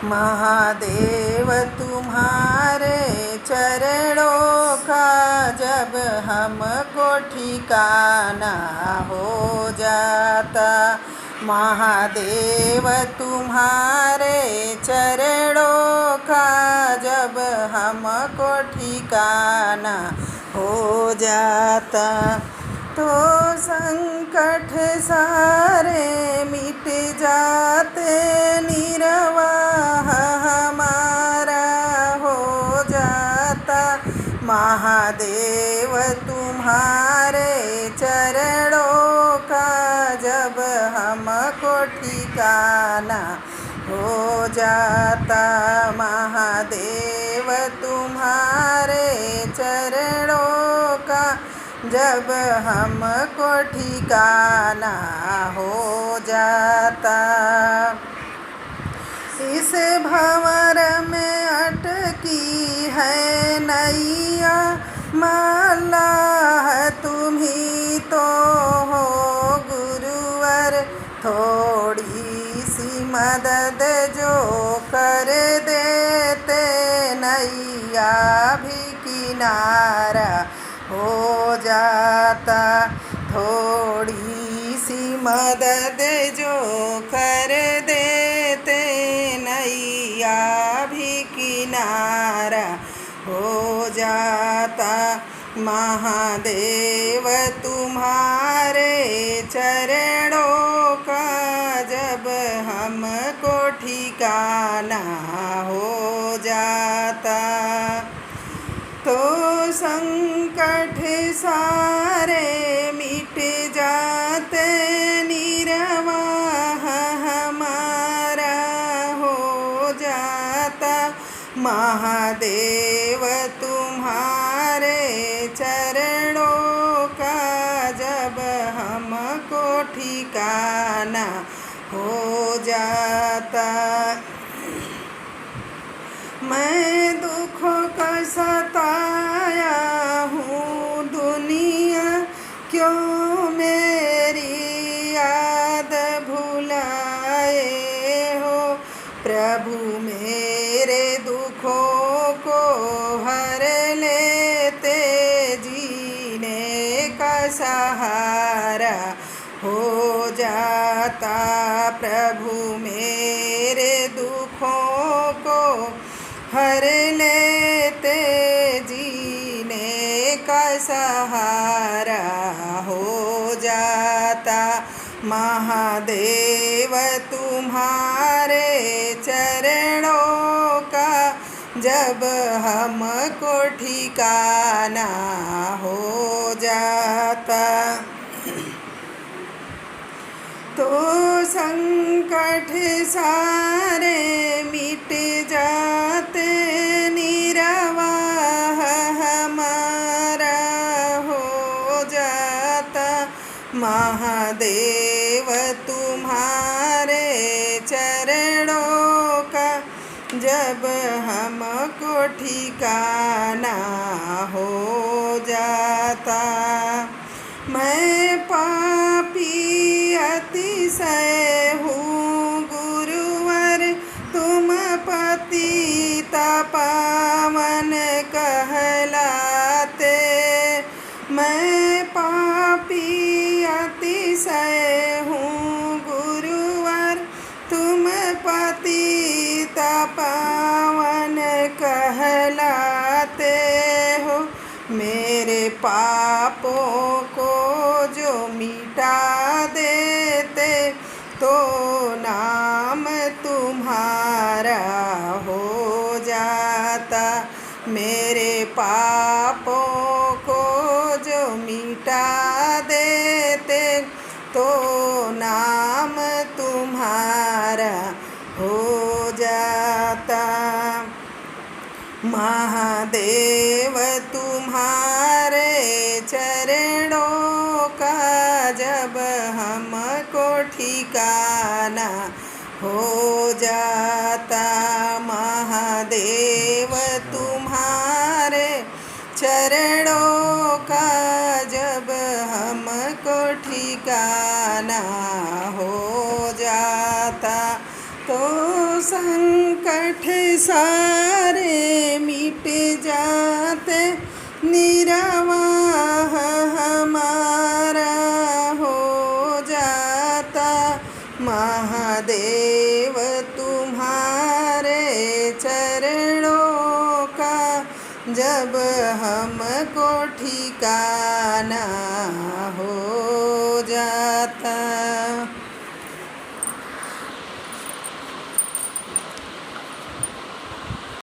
महादेव तुम्हारे चरणों का जब हमको ठिकाना हो जाता। महादेव तुम्हारे चरणों का जब हमको ठिकाना हो जाता, तो संकट सारे मिट जाते, निर्वाह हमारा हो जाता। महादेव तुम्हारे चरणों का जब हमको ठिकाना हो जाता। महादेव तुम्हारे चरणों का जब हमको ठिकाना हो जाता। इस भंवर में अटकी है नैया, माला है तुम ही तो हो गुरुवर। थोड़ी सी मदद जो कर देते, नैया भी किनारा हो जाता। थोड़ी सी मदद जो कर देते, नैया भी किनारा हो जाता। महादेव तुम्हारे चरणों का जब हमको ठिकाना हो जाता, तो संकट सारे मिट जाते, निर्वाह हमारा हो जाता। महादेव तुम्हारे चरणों का जब हमको ठिकाना हो जाता। मैं दुखों का सताया हूँ दुनिया, क्यों मेरी याद भुलाए हो। प्रभु मेरे दुखों को हर लेते, जीने का सहारा हो जाता। प्रभु मेरे दुखों को हर लेते, जीने का सहारा हो जाता। महादेव तुम्हारे चरणों का जब हमको ठिकाना हो जाता, तो संकट सारे मिट जाते, निर्वाह हमारा हो जाता। महादेव तुम्हारे चरणों का जब हमको ठिकाना हो जाता। मैं पापी अतिशय हूँ गुरुवर, तुम पतित पावन कहलाते। मैं पापी अतिशय हूँ गुरुवर, तुम पतित पावन कहलाते हो। मेरे पापों को जो मिटा देते, तो नाम तुम्हारा हो जाता। मेरे पापों को जो मिटा देते, तो नाम तुम्हारा हो जाता। महादेव तुम्हारे चरणों का जब हमको ठिकाना हो जाता। महादेव तुम्हारे चरणों का जब हमको ठिकाना हो जाता, तो संकट सारे मिट जाते, निर्वाह हमारा हो जाता। महादेव तुम्हारे चरणों का जब हमको ठिकाना हो